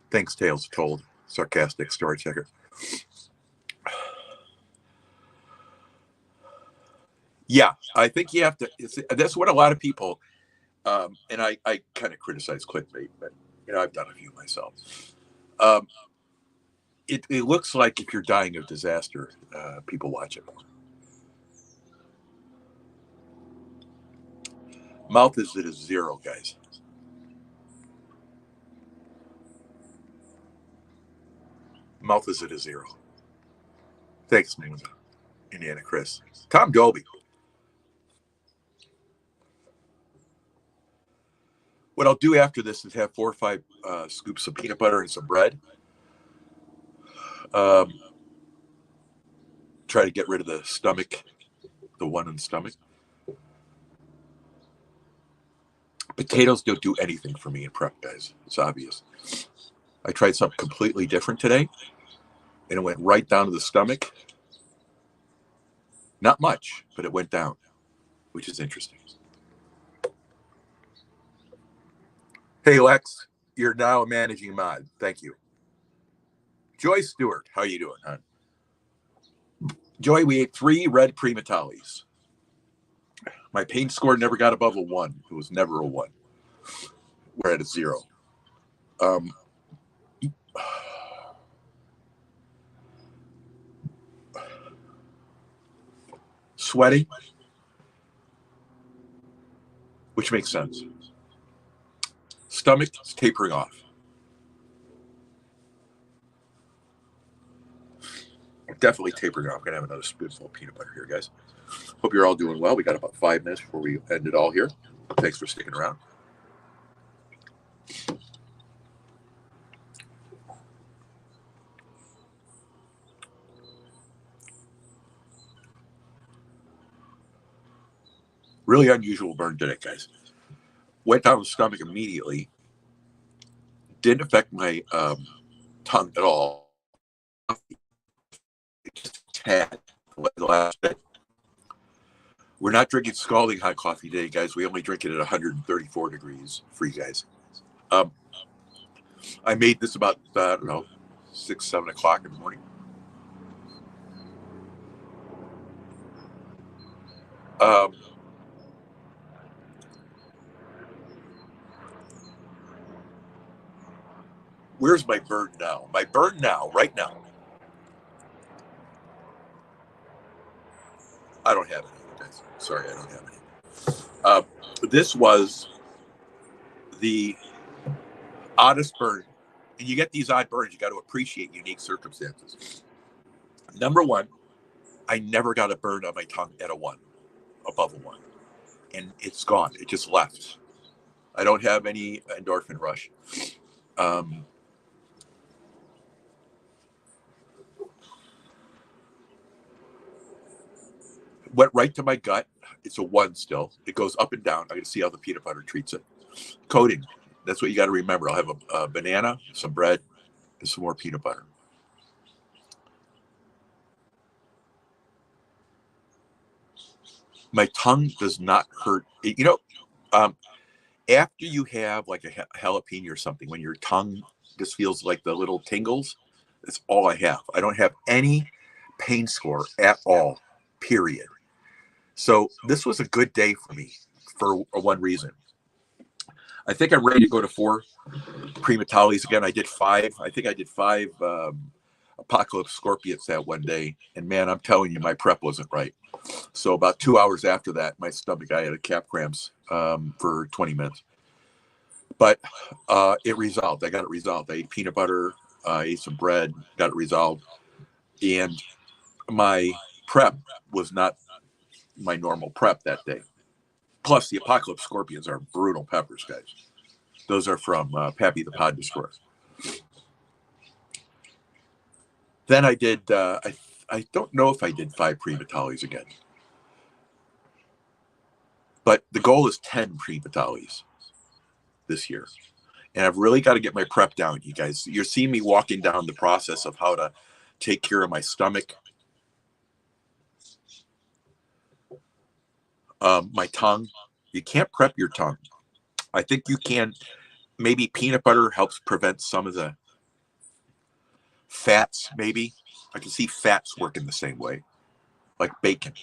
Thanks, Tales Told. Sarcastic story checker. Yeah, I think you have to. That's what a lot of people, and I kind of criticize clickbait, but I've done a few myself. It looks like if you're dying of disaster, people watch it more. Mouth is at a 0, guys. Mouth is at a 0. Thanks, Indiana Chris. Tom Dolby. What I'll do after this is have 4 or 5 scoops of peanut butter and some bread. Try to get rid of the stomach, the 1 in the stomach. Potatoes don't do anything for me in prep, guys. It's obvious. I tried something completely different today, and it went right down to the stomach. Not much, but it went down, which is interesting. Hey, Lex, you're now a managing mod. Thank you. Joy Stewart, how you doing, hon? Joy, we ate 3 red Primatalis. My pain score never got above a 1. It was never a 1. We're at a 0. Sweating, which makes sense. Stomach is tapering off. Definitely tapering off. I'm going to have another spoonful of peanut butter here, guys. Hope you're all doing well. We got about 5 minutes before we end it all here. Thanks for sticking around. Really unusual burn today, guys. Went down the stomach immediately. Didn't affect my tongue at all. Just a tad the last bit. We're not drinking scalding hot coffee today, guys. We only drink it at 134 degrees for you guys. I made this about, I don't know, 6, 7 o'clock in the morning. Where's my burn now? My burn now, right now. I don't have any, guys. Sorry, I don't have any. This was the oddest burn. And you get these odd burns, you got to appreciate unique circumstances. Number one, I never got a burn on my tongue at a 1, above a 1. And it's gone. It just left. I don't have any endorphin rush. Went right to my gut. It's a 1 still. It goes up and down. I can see how the peanut butter treats it. Coating. That's what you got to remember. I'll have a banana, some bread, and some more peanut butter. My tongue does not hurt. You know, after you have like a jalapeno or something, when your tongue just feels like the little tingles, that's all I have. I don't have any pain score at all, period. So this was a good day for me for one reason. I think I'm ready to go to 4 Primatalis again. I did 5. I think I did 5 Apocalypse Scorpions that one day. And man, I'm telling you, my prep wasn't right. So about 2 hours after that, my stomach, I had a calf cramps for 20 minutes. But it resolved. I got it resolved. I ate peanut butter. I ate some bread. Got it resolved. And my prep was not my normal prep that day. Plus, the Apocalypse Scorpions are brutal peppers, guys. Those are from Pappy the Pod Destroyer. Then I did, I don't know if I did 5 Primatalis again. But the goal is 10 Primatalis this year. And I've really got to get my prep down, you guys. You're seeing me walking down the process of how to take care of my stomach, my tongue. You can't prep your tongue. I think you can. Maybe peanut butter helps prevent some of the fats, maybe. I can see fats working the same way, like bacon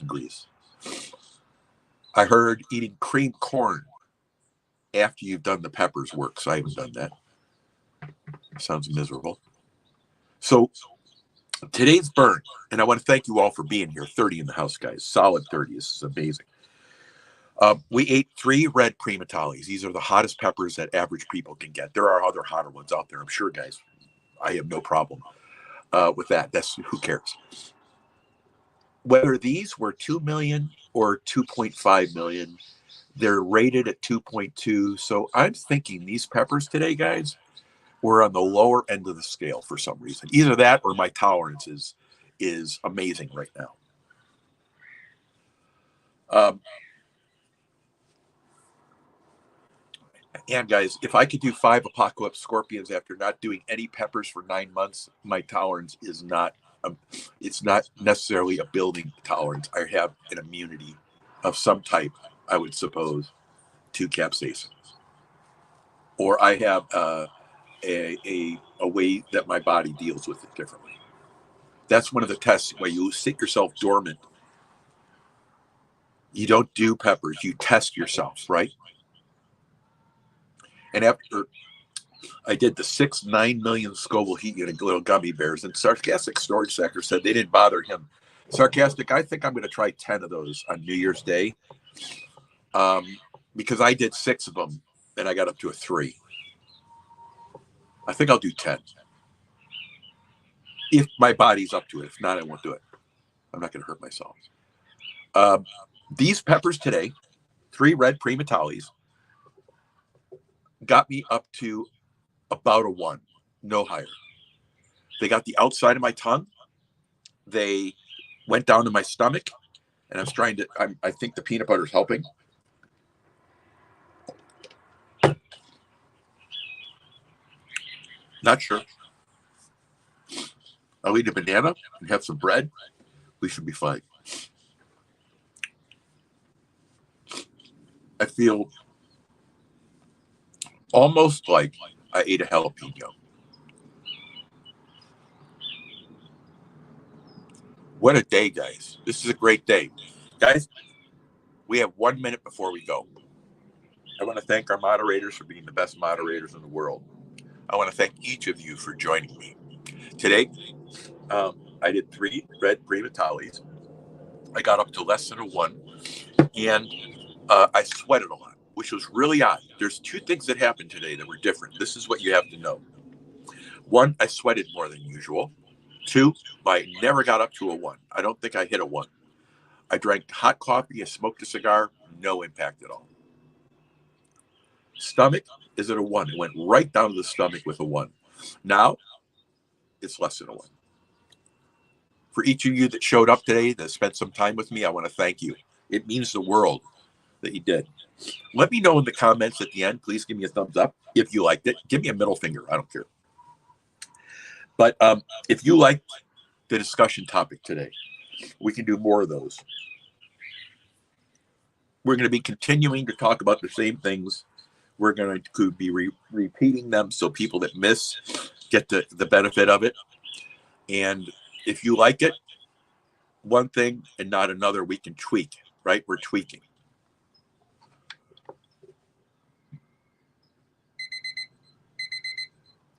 grease. I heard eating creamed corn after you've done the peppers works. I haven't done that. Sounds miserable. So today's burn, and I want to thank you all for being here. 30 in the house, guys. Solid 30. This is amazing. We ate 3 red Primatalis. These are the hottest peppers that average people can get. There are other hotter ones out there, I'm sure, guys. I have no problem with that. That's who cares. Whether these were 2 million or 2.5 million, they're rated at 2.2. So I'm thinking these peppers today, guys, were on the lower end of the scale for some reason. Either that or my tolerance is amazing right now. And guys, if I could do 5 Apocalypse Scorpions after not doing any peppers for 9 months, my tolerance is not, it's not necessarily a building tolerance. I have an immunity of some type, I would suppose, to capsaicin. Or I have a way that my body deals with it differently. That's one of the tests where you sit yourself dormant. You don't do peppers, you test yourself, right? And after I did the 9 million Scoville heat unit little gummy bears, and Sarcastic Storage Sector said they didn't bother him. Sarcastic, I think I'm going to try 10 of those on New Year's Day, because I did 6 of them and I got up to a 3. I think I'll do 10 if my body's up to it. If not, I won't do it. I'm not going to hurt myself. These peppers today, 3 red Primatalis, got me up to about a 1, no higher. They got the outside of my tongue. They went down to my stomach. And I think the peanut butter is helping. Not sure. I'll eat a banana and have some bread. We should be fine. I feel almost like I ate a jalapeno. What a day, guys. This is a great day. Guys, we have 1 minute before we go. I want to thank our moderators for being the best moderators in the world. I want to thank each of you for joining me. Today, I did 3 red primatalis. I got up to less than a 1, and I sweated a lot, which was really odd. There's 2 things that happened today that were different. This is what you have to know. 1, I sweated more than usual. 2, I never got up to a 1. I don't think I hit a 1. I drank hot coffee, I smoked a cigar, no impact at all. Stomach is at a 1. It went right down to the stomach with a 1. Now, it's less than a 1. For each of you that showed up today, that spent some time with me, I want to thank you. It means the world that you did. Let me know in the comments at the end. Please give me a thumbs up if you liked it. Give me a middle finger. I don't care. But if you liked the discussion topic today, we can do more of those. We're going to be continuing to talk about the same things. We're going to be repeating them so people that miss get the benefit of it. And if you like it, one thing and not another, we can tweak, right? We're tweaking.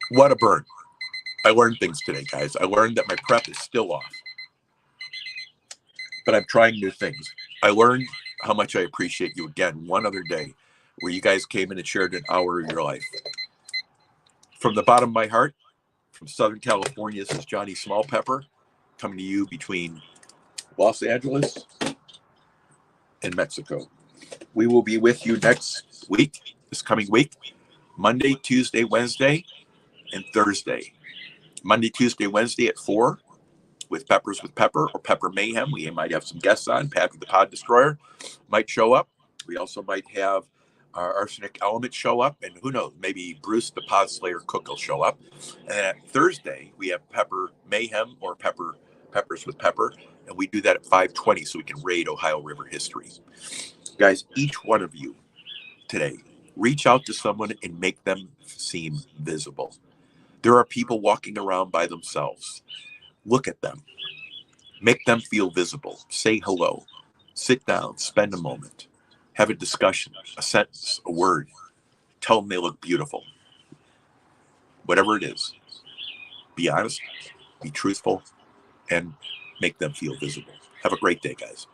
What a burn. I learned things today, guys. I learned that my prep is still off. But I'm trying new things. I learned how much I appreciate you again one other day where you guys came in and shared an hour of your life. From the bottom of my heart, from Southern California, this is Johnny Small Pepper coming to you between Los Angeles and Mexico. We will be with you next week, this coming week, Monday, Tuesday, Wednesday, and Thursday. Monday, Tuesday, Wednesday at 4 with Peppers with Pepper or Pepper Mayhem. We might have some guests on. Patrick the Pod Destroyer might show up. We also might have our Arsenic Element show up. And who knows, maybe Bruce the Pod Slayer Cook will show up. And then at Thursday, we have Pepper Mayhem or Peppers with Pepper. And we do that at 5:20 so we can raid Ohio River history. Guys, each one of you today, reach out to someone and make them seem visible. There are people walking around by themselves. Look at them. Make them feel visible. Say hello. Sit down. Spend a moment. Have a discussion, a sentence, a word. Tell them they look beautiful. Whatever it is. Be honest, be truthful, and make them feel visible. Have a great day, guys.